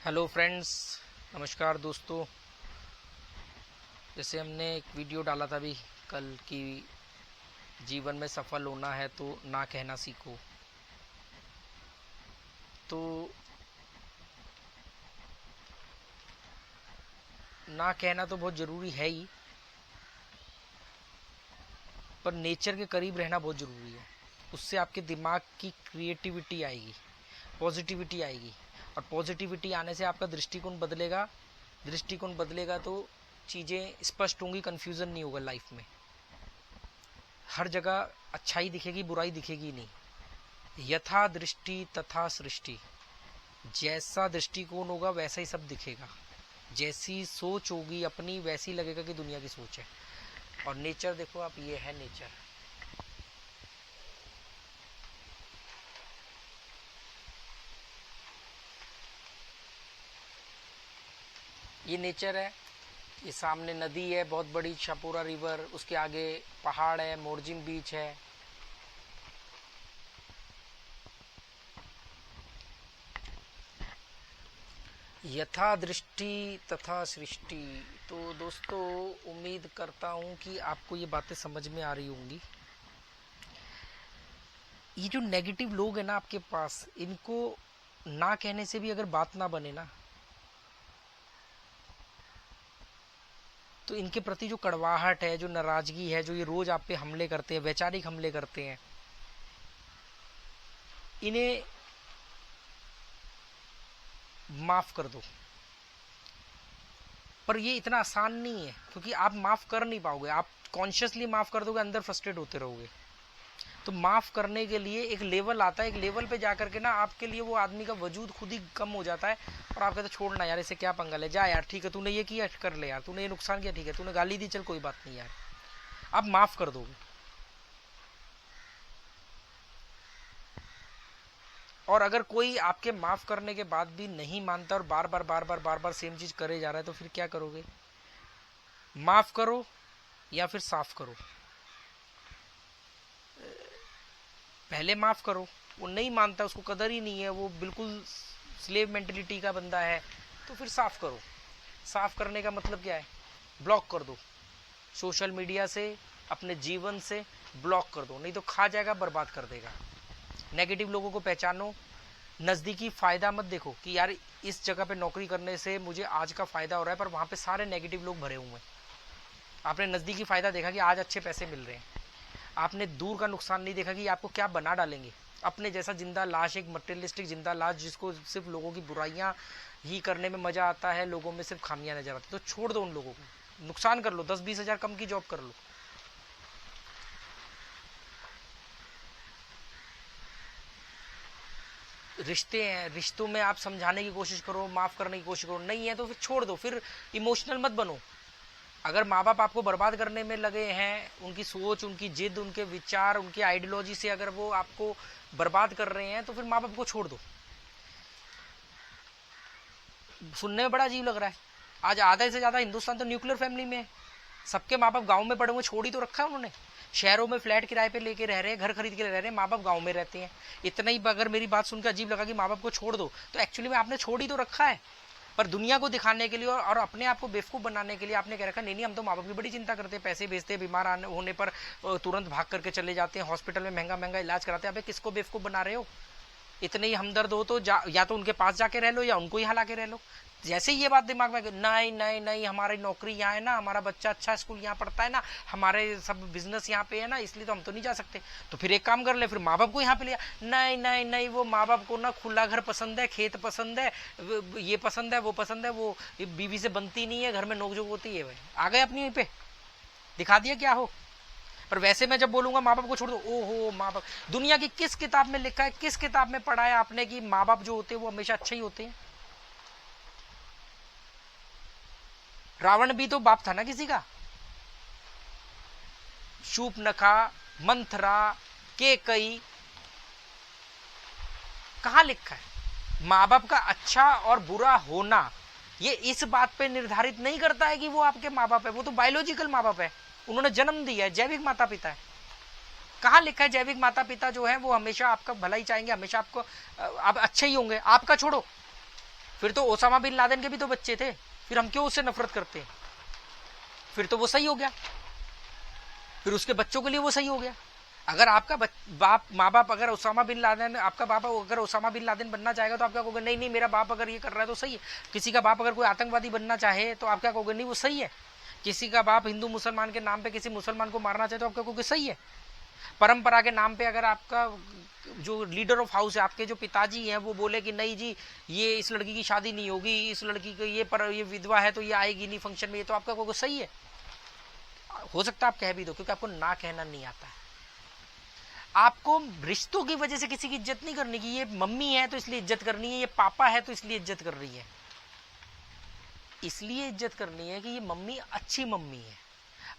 Hello friends, नमस्कार दोस्तों। जैसे हमने एक वीडियो डाला था अभी कल कि जीवन में सफल होना है तो ना कहना सीखो। तो ना कहना तो बहुत ज़रूरी है ही, पर नेचर के करीब रहना बहुत ज़रूरी है। उससे आपके दिमाग की क्रिएटिविटी आएगी, पॉजिटिविटी आएगी, और पॉजिटिविटी आने से आपका दृष्टिकोण बदलेगा। दृष्टिकोण बदलेगा तो चीज़ें स्पष्ट होंगी, कन्फ्यूज़न नहीं होगा लाइफ में। हर जगह अच्छाई दिखेगी, बुराई दिखेगी नहीं। यथा दृष्टि तथा सृष्टि। जैसा दृष्टिकोण होगा वैसा ही सब दिखेगा। जैसी सोच होगी अपनी वैसी लगेगा कि दुनिया की सोच है। और नेचर देखो आप, ये है नेचर। ये नेचर है। ये सामने नदी है बहुत बड़ी, शपूरा रिवर, उसके आगे पहाड़ है, मोरजिम बीच है। यथा दृष्टि तथा सृष्टि। तो दोस्तों, उम्मीद करता हूँ कि आपको ये बातें समझ में आ रही होंगी। ये जो नेगेटिव लोग हैं ना आपके पास, इनको ना कहने से भी अगर बात ना बने ना, तो इनके प्रति जो कड़वाहट है, जो नाराजगी है, जो ये रोज आप पे हमले करते हैं, वैचारिक हमले करते हैं, इन्हें माफ कर दो। पर ये इतना आसान नहीं है, क्योंकि आप माफ कर नहीं पाओगे। आप कॉन्शियसली माफ कर दोगे, अंदर फ्रस्ट्रेट होते रहोगे। तो माफ करने के लिए एक लेवल आता है, एक लेवल पे जाकर के ना आपके लिए वो आदमी का वजूद खुद ही कम हो जाता है, और आप कहते छोड़ना यार, इसे क्या पंगा ले, जा यार, ठीक है तूने ये किया कर ले यार, तूने ये नुकसान किया, ठीक है तूने गाली दी, चल कोई बात नहीं यार। आप माफ कर दोगे। और अगर कोई आपके माफ करने के बाद भी नहीं मानता और बार बार सेम चीज करे जा रहा है, तो फिर क्या करोगे? माफ करो या फिर साफ करो। पहले माफ करो, वो नहीं मानता, उसको कदर ही नहीं है, वो बिल्कुल स्लेव मेंटेलिटी का बंदा है, तो फिर साफ करो। साफ करने का मतलब क्या है? ब्लॉक कर दो। सोशल मीडिया से, अपने जीवन से ब्लॉक कर दो, नहीं तो खा जाएगा, बर्बाद कर देगा। नेगेटिव लोगों को पहचानो। नज़दीकी फ़ायदा मत देखो कि यार इस जगह पे नौकरी करने से मुझे आज का फ़ायदा हो रहा है, पर वहाँ पे सारे नेगेटिव लोग भरे हुए हैं। आपने नज़दीकी फ़ायदा देखा कि आज अच्छे पैसे मिल रहे हैं। आपने दूर का नुकसान नहीं देखा कि आपको क्या बना डालेंगे। अपने जैसा जिंदा लाश, एक मटेरियलिस्टिक जिंदा लाश, जिसको सिर्फ लोगों की बुराइयां ही करने में मजा आता है, लोगों में सिर्फ खामियां नजर आती, तो छोड़ दो उन लोगों को। नुकसान कर लो, 10-20 हजार कम की जॉब कर लो। रिश्ते हैं, रिश्तों में आप समझाने की कोशिश करो, माफ करने की कोशिश करो, नहीं है तो फिर छोड़ दो। फिर इमोशनल मत बनो। अगर माँ बाप आपको बर्बाद करने में लगे हैं, उनकी सोच, उनकी जिद, उनके विचार, उनकी आइडियोलॉजी से अगर वो आपको बर्बाद कर रहे हैं, तो फिर माँ बाप को छोड़ दो। सुनने में बड़ा अजीब लग रहा है, आज आधे से ज्यादा हिंदुस्तान तो न्यूक्लियर फैमिली में है। सबके माँ बाप गाँव में पड़े हुए, छोड़ ही तो रखा है उन्होंने। शहरों में फ्लैट किराए पे लेके रह रहे हैं, घर खरीद के रह रहे हैं, माँ बाप गाँव में रहते हैं। इतना ही अगर मेरी बात सुनकर अजीब लगा कि माँ बाप को छोड़ दो, तो एक्चुअली में आपने छोड़ ही तो रखा है। पर दुनिया को दिखाने के लिए और अपने आप को बेवकूफ बनाने के लिए आपने कह रखा, नहीं नहीं हम तो माँ बाप की बड़ी चिंता करते हैं, पैसे भेजते हैं, बीमार होने पर तुरंत भाग करके चले जाते हैं, हॉस्पिटल में महंगा महंगा इलाज कराते हैं। अबे किसको बेवकूफ बना रहे हो? इतने ही हमदर्द हो तो या तो उनके पास जाके रह लो, या उनको यहाँ लाके रह लो। जैसे ही ये बात दिमाग में, नहीं नहीं नहीं, हमारी नौकरी यहाँ है ना, हमारा बच्चा अच्छा स्कूल यहाँ पढ़ता है ना, हमारे सब बिजनेस यहाँ पे है ना, इसलिए तो हम तो नहीं जा सकते। तो फिर एक काम कर ले, फिर माँ बाप को यहाँ पे लिया। नहीं नहीं नहीं, वो माँ बाप को ना खुला घर पसंद है, खेत पसंद है, ये पसंद है, वो पसंद है, वो बीवी से बनती नहीं है, घर में नोकझोंक होती है। भाई आ गए अपनी पे, दिखा दिया क्या हो। पर वैसे मैं जब बोलूंगा माँ बाप को छोड़ दो, ओहो माँ बाप, दुनिया की किस किताब में लिखा है, किस किताब में पढ़ा है आपने कि माँ बाप जो होते हैं वो हमेशा अच्छे ही होते हैं? रावण भी तो बाप था ना किसी का। शूपनखा, मंथरा, केकई, कहां लिखा है? माँ बाप का अच्छा और बुरा होना ये इस बात पे निर्धारित नहीं करता है कि वो आपके माँ बाप है। वो तो बायोलॉजिकल माँ बाप है, उन्होंने जन्म दिया है, जैविक माता पिता है। कहां लिखा है जैविक माता पिता जो है वो हमेशा आपका भला ही चाहेंगे, हमेशा आपको आप अच्छे ही होंगे? आपका छोड़ो, फिर तो ओसामा बिन लादेन के भी तो बच्चे थे, फिर हम क्यों उससे नफरत करते हैं? फिर तो वो सही हो गया, फिर उसके बच्चों के लिए वो सही हो गया। अगर आपका बाप माँ बाप अगर ओसामा बिन लादेन, आपका बाप अगर ओसामा बिन लादेन बनना चाहेगा तो आप क्या कहोगे? नहीं नहीं, मेरा बाप अगर ये कर रहा है तो सही है। किसी का बाप अगर कोई आतंकवादी बनना चाहे तो आप क्या कहोगे? नहीं वो सही है। किसी का बाप हिंदू मुसलमान के नाम पे किसी मुसलमान को मारना चाहे तो आप क्या कहोगे? सही है। परंपरा के नाम पे अगर आपका जो लीडर ऑफ हाउस है, आपके जो पिताजी हैं, वो बोले कि नहीं जी ये इस लड़की की शादी नहीं होगी, इस लड़की को ये विधवा है तो ये आएगी नहीं फंक्शन में, ये तो आपका कहोगे सही है। हो सकता है आप कह भी दो, क्योंकि आपको ना कहना नहीं आता है। आपको रिश्तों की वजह से किसी की इज्जत नहीं करनी कि ये मम्मी है तो इसलिए इज्जत करनी है, ये पापा है तो इसलिए इज्जत कर रही है। इसलिए इज्जत करनी है कि ये मम्मी अच्छी मम्मी है।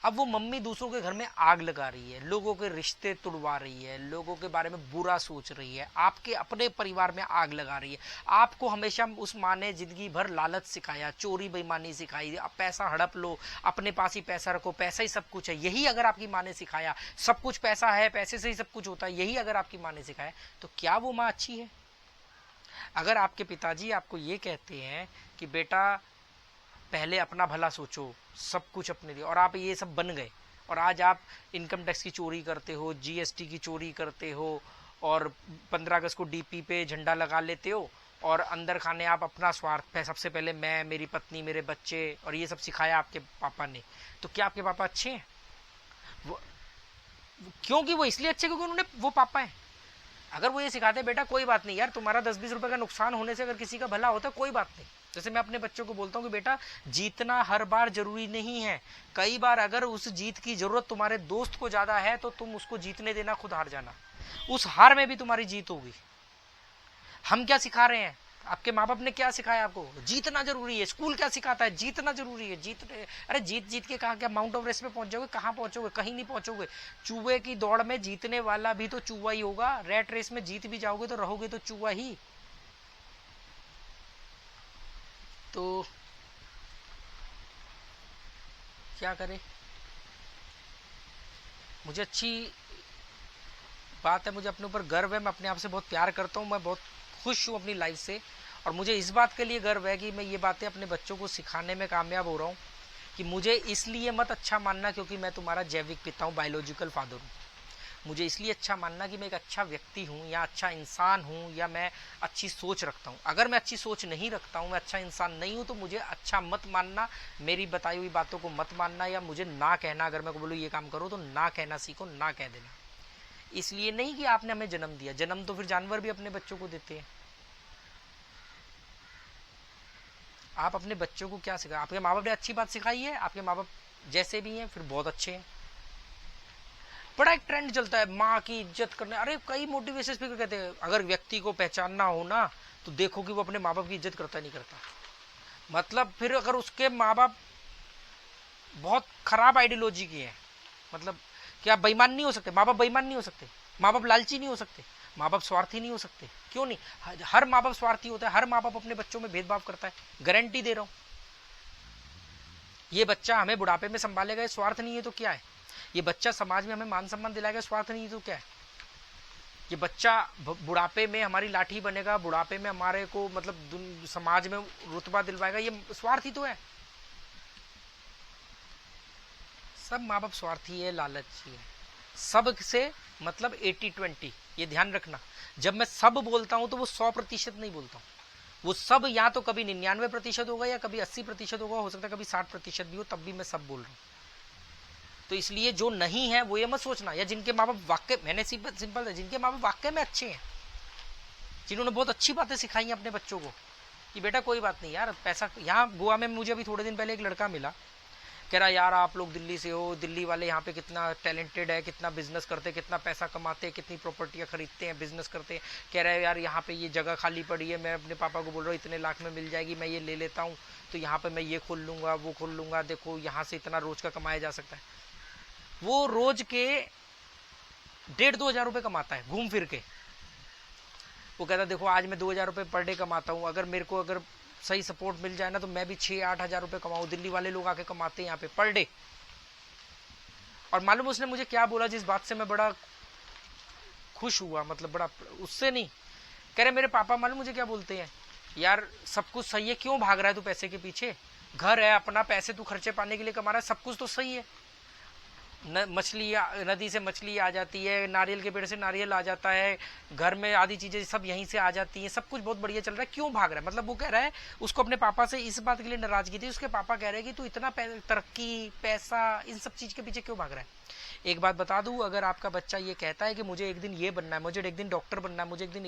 अब वो मम्मी दूसरों के घर में आग लगा रही है, लोगों के रिश्ते तुड़वा रही है, लोगों के बारे में बुरा सोच रही है, आपके अपने परिवार में आग लगा रही है। आपको हमेशा उस माँ ने जिंदगी भर लालच सिखाया, चोरी बेईमानी सिखाई, अब पैसा हड़प लो, अपने पास ही पैसा रखो, पैसा ही सब कुछ है, यही अगर आपकी माँ ने सिखाया, सब कुछ पैसा है, पैसे से ही सब कुछ होता है, यही अगर आपकी माँ ने सिखाया, तो क्या वो माँ अच्छी है? अगर आपके पिताजी आपको ये कहते हैं कि बेटा पहले अपना भला सोचो, सब कुछ अपने लिए, और आप ये सब बन गए, और आज आप इनकम टैक्स की चोरी करते हो, जीएसटी की चोरी करते हो, और 15 अगस्त को डीपी पे झंडा लगा लेते हो, और अंदर खाने आप अपना स्वार्थ है, सबसे पहले मैं, मेरी पत्नी, मेरे बच्चे, और ये सब सिखाया आपके पापा ने, तो क्या आपके पापा अच्छे हैं? क्योंकि वो इसलिए अच्छे क्योंकि उन्होंने वो पापा है। अगर वो ये सिखाते बेटा कोई बात नहीं यार, तुम्हारा 10-20 रुपए का नुकसान होने से अगर किसी का भला होता है कोई बात नहीं, जैसे मैं अपने बच्चों को बोलता हूँ कि बेटा जीतना हर बार जरूरी नहीं है, कई बार अगर उस जीत की जरूरत तुम्हारे दोस्त को ज्यादा है तो तुम उसको जीतने देना, खुद हार जाना, उस हार में भी तुम्हारी जीत होगी। हम क्या सिखा रहे हैं? आपके माँ बाप ने क्या सिखाया आपको? जीतना जरूरी है। स्कूल क्या सिखाता है? जीतना जरूरी है। जीतने, अरे जीत जीत के कहा क्या माउंट एवरेस्ट पे पहुंच जाओगे? कहाँ पहुंचोगे? कहीं नहीं पहुंचोगे। चूहे की दौड़ में जीतने वाला भी तो चूहा ही होगा, रैट रेस में जीत भी जाओगे तो रहोगे तो चूहा ही। तो क्या करें? मुझे अच्छी बात है, मुझे अपने ऊपर गर्व है, मैं अपने आप से बहुत प्यार करता हूँ, मैं बहुत खुश हूँ अपनी लाइफ से, और मुझे इस बात के लिए गर्व है कि मैं ये बातें अपने बच्चों को सिखाने में कामयाब हो रहा हूँ कि मुझे इसलिए मत अच्छा मानना क्योंकि मैं तुम्हारा जैविक पिता हूँ, बायोलॉजिकल फादर हूँ। मुझे इसलिए अच्छा मानना कि मैं एक अच्छा व्यक्ति हूँ, या अच्छा इंसान हूँ, या मैं अच्छी सोच रखता हूँ। अगर मैं अच्छी सोच नहीं रखता हूँ, मैं अच्छा इंसान नहीं हूँ, तो मुझे अच्छा मत मानना, मेरी बताई हुई बातों को मत मानना, या मुझे ना कहना। अगर मैं को बोलूँ ये काम करो तो ना कहना सीखो, ना कह देना। इसलिए नहीं कि आपने हमें जन्म दिया, जन्म तो फिर जानवर भी अपने बच्चों को देते हैं। आप अपने बच्चों को क्या सिखा? आपके माँ बाप ने अच्छी बात सिखाई है, आपके माँ बाप जैसे भी हैं फिर बहुत अच्छे हैं। बड़ा एक ट्रेंड चलता है माँ की इज्जत करने, अरे कई मोटिवेशन स्पीकर कहते हैं अगर व्यक्ति को पहचानना हो ना तो देखो कि वो अपने माँ बाप की इज्जत करता नहीं करता। मतलब फिर अगर उसके माँ बाप बहुत खराब आइडियोलॉजी की है, मतलब क्या बेईमान नहीं हो सकते? माँ बाप बेईमान नहीं हो सकते, माँ बाप लालची नहीं हो सकते, माँ बाप स्वार्थी नहीं हो सकते? क्यों नहीं? हर माँ बाप स्वार्थी होता है, हर माँ बाप अपने बच्चों में भेदभाव करता है, गारंटी दे रहा हूं। ये बच्चा हमें बुढ़ापे में संभालेगा, स्वार्थ नहीं है तो क्या है? ये बच्चा समाज में हमें मान सम्मान दिलाएगा, स्वार्थ नहीं है तो क्या है? ये बच्चा बुढ़ापे में हमारी लाठी बनेगा, बुढ़ापे में हमारे को मतलब समाज में रुतबा दिलवाएगा, ये स्वार्थ ही तो है। सब माँ बाप स्वार्थी है, लालची है, सब से मतलब 80-20, ये ध्यान रखना। जब मैं सब बोलता हूं तो वो 100% नहीं बोलता हूं, वो सब या तो कभी 99% होगा या कभी 80% होगा, हो सकता है कभी 60% भी हो, तब भी मैं सब बोल रहा हूं। तो इसलिए जो नहीं है वो ये मत सोचना, या जिनके माँ बाप वाकई, मैंने सिंपल है, जिनके माँ बाप वाकई में अच्छे हैं, जिन्होंने बहुत अच्छी बातें सिखाई हैं अपने बच्चों को कि बेटा कोई बात नहीं यार, पैसा। यहाँ गोवा में मुझे अभी थोड़े दिन पहले एक लड़का मिला, कह रहा यार आप लोग दिल्ली से हो, दिल्ली वाले यहाँ पे कितना टैलेंटेड है, कितना बिजनेस करते, कितना पैसा कमाते, कितनी प्रॉपर्टियाँ खरीदते हैं, बिजनेस करते हैं। कह रहा है यार यहाँ पे ये जगह खाली पड़ी है, मैं अपने पापा को बोल रहा हूँ इतने लाख में मिल जाएगी, मैं ये ले लेता हूँ, तो यहाँ पे मैं ये खोल लूँगा, वो खोल लूँगा, देखो यहाँ से इतना रोज का कमाया जा सकता है। वो रोज के 1,500-2 हज़ार रुपये कमाता है घूम फिर के। वो कहता देखो आज मैं 2,000 रुपये पर डे कमाता हूँ, अगर मेरे को अगर सही सपोर्ट मिल जाए ना तो मैं भी 6-8 हज़ार रुपये कमाऊँ। दिल्ली वाले लोग आके कमाते हैं यहाँ पे पर डे। और मालूम उसने मुझे क्या बोला, जिस बात से मैं बड़ा खुश हुआ, मतलब बड़ा उससे नहीं, कह रहे मेरे पापा मालूम मुझे क्या बोलते हैं यार सब कुछ सही है, क्यों भाग रहा है तू पैसे के पीछे? घर है अपना, पैसे तू खर्चे पाने के लिए कमा रहा है, सब कुछ तो सही है। मछली, नदी से मछली आ जाती है, नारियल के पेड़ से नारियल आ जाता है, घर में आदि चीजें सब यहीं से आ जाती हैं, सब कुछ बहुत बढ़िया चल रहा है, क्यों भाग रहा है? मतलब वो कह रहा है, उसको अपने पापा से इस बात के लिए नाराजगी थी, उसके पापा कह रहे हैं कि तू इतना तरक्की, पैसा, इन सब चीज के पीछे क्यों भाग रहा है? एक बात बता दूं, अगर आपका बच्चा ये कहता है कि मुझे एक दिन ये बनना है, मुझे एक दिन डॉक्टर बनना है, मुझे एक दिन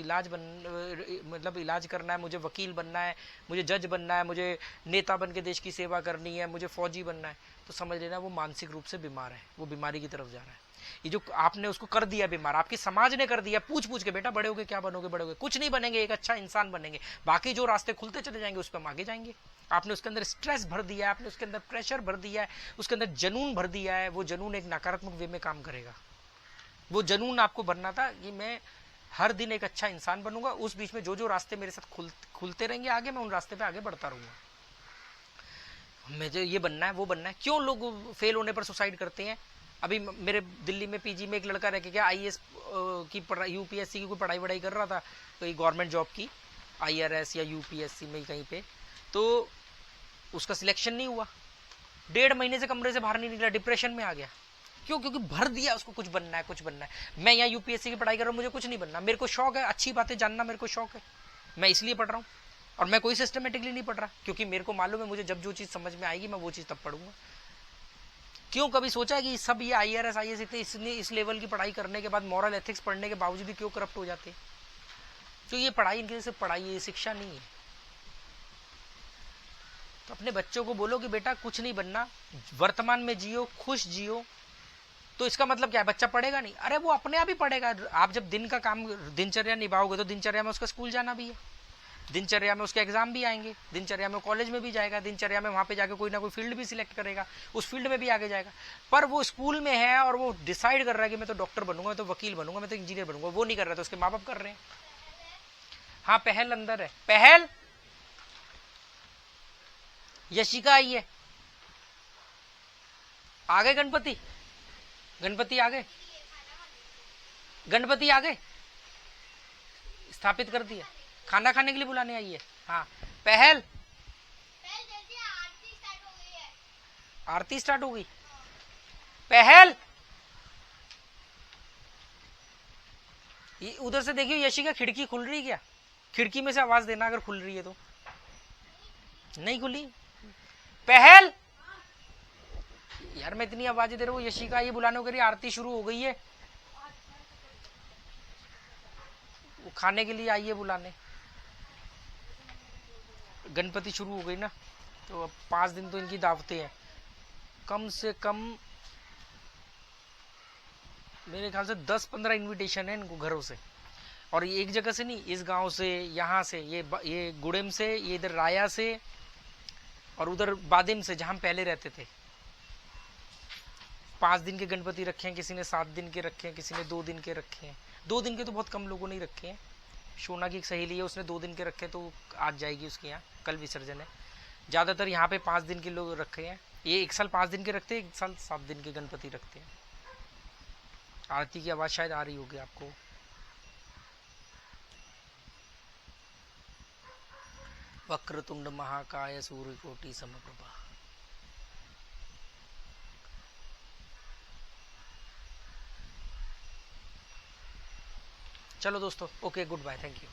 मतलब इलाज करना है, मुझे वकील बनना है, मुझे जज बनना है, मुझे नेता बन के देश की सेवा करनी है, मुझे फौजी बनना है, तो समझ लेना वो मानसिक रूप से बीमार है, वो बीमारी की तरफ जा रहा है। ये जो आपने उसको कर दिया बीमार, आपकी समाज ने कर दिया, पूछ पूछ के, बेटा बड़े होगे क्या बनोगे? बड़े होगे कुछ नहीं बनेंगे, एक अच्छा इंसान बनेंगे, बाकी जो रास्ते खुलते चले जाएंगे उस पर हम आगे जाएंगे। आपने उसके अंदर स्ट्रेस भर दिया है, आपने उसके अंदर प्रेशर भर दिया है, उसके अंदर जनून भर दिया है, वो जनून एक नकारात्मक वे में काम करेगा। वो जनून आपको भरना था कि मैं हर दिन एक अच्छा इंसान बनूंगा, उस बीच में जो जो रास्ते मेरे साथ खुलते रहेंगे आगे, मैं उन रास्ते पे आगे बढ़ता रहूंगा। मुझे ये बनना है, वो बनना है। क्यों लोग फेल होने पर सुसाइड करते हैं? अभी मेरे दिल्ली में पीजी में एक लड़का रह के क्या आईएएस की पढ़ाई, यूपीएससी की कोई पढ़ाई वढ़ाई कर रहा था, कोई गवर्नमेंट जॉब की, आईआरएस या यूपीएससी में कहीं पे, तो उसका सिलेक्शन नहीं हुआ, 1.5 महीने से कमरे से बाहर नहीं निकला, डिप्रेशन में आ गया। क्यों? क्योंकि भर दिया उसको, कुछ बनना है, कुछ बनना है। मैं यहाँ यूपीएससी की पढ़ाई कर रहा हूँ, मुझे कुछ नहीं बनना, मेरे को शौक है अच्छी बातें जानना, मेरे को शौक है, मैं इसलिए पढ़ रहा हूँ, और मैं कोई सिस्टमेटिकली नहीं पढ़ रहा, क्योंकि मेरे को मालूम है मुझे जब जो चीज समझ में आएगी मैं वो चीज तब पढ़ूंगा। क्यों कभी सोचा है कि सब ये आईआरएस आईएएस इतने इस लेवल की पढ़ाई करने के बाद, मॉरल एथिक्स पढ़ने के बावजूद भी क्यों करप्ट हो जाते हैं? तो ये पढ़ाई इनके सिर्फ पढ़ाई है, शिक्षा नहीं है। तो अपने बच्चों को बोलो कि बेटा कुछ नहीं बनना, वर्तमान में जियो, खुश जियो। तो इसका मतलब क्या है? बच्चा पढ़ेगा नहीं? अरे वो अपने आप ही पढ़ेगा। आप जब दिन का काम, दिनचर्या निभाओगे तो दिनचर्या में उसका स्कूल जाना भी है, दिनचर्या में उसके एग्जाम भी आएंगे, दिनचर्या में कॉलेज में भी जाएगा, दिनचर्या में वहां पे जाके कोई ना कोई फील्ड भी सिलेक्ट करेगा, उस फील्ड में भी आगे जाएगा। पर वो स्कूल में है और वो डिसाइड कर रहा है कि मैं तो डॉक्टर बनूंगा, मैं तो वकील बनूंगा, मैं तो इंजीनियर बनूंगा, वो नहीं कर रहा, तो उसके माँ बाप कर रहे हैं। हाँ पहल अंदर है, पहल। यशिका आई है, आ गए गणपति, गणपति आ गए, गणपति आ गए, स्थापित कर दिया, खाना खाने के लिए बुलाने आई है। हाँ पहल, आरती स्टार्ट हो गई। पहल, उधर से देखियो यशिका, खिड़की खुल रही क्या? खिड़की में से आवाज देना अगर खुल रही है तो। नहीं खुली। पहल, यार मैं इतनी आवाजें दे रहा हूँ, यशिका ये बुलाने के लिए, आरती शुरू हो गई है, वो खाने के लिए आई है बुलाने। गणपति शुरू हो गई ना, तो अब 5 दिन तो इनकी दावतें हैं, कम से कम मेरे ख्याल से 10-15 इनविटेशन है इनको घरों से, और ये एक जगह से नहीं, इस गांव से, यहाँ से, ये गुड़ेम से, ये इधर राया से, और उधर बादिम से जहां पहले रहते थे। 5 दिन के गणपति रखे हैं, किसी ने 7 दिन के रखे हैं, किसी ने 2 दिन के रखे हैं। 2 दिन के तो बहुत कम लोगों ने रखे हैं। शोना की एक सहेली है, उसने 2 दिन के रखे, तो आज जाएगी उसके यहाँ, कल विसर्जन है। ज्यादातर यहाँ पे 5 दिन के लोग रखे हैं, ये एक साल 5 दिन के रखते हैं, एक साल 7 दिन के गणपति रखते हैं। आरती की आवाज शायद आ रही होगी आपको। वक्रतुंड महाकाय सूर्यकोटि समप्रभा। चलो दोस्तों, okay, good bye, thank you.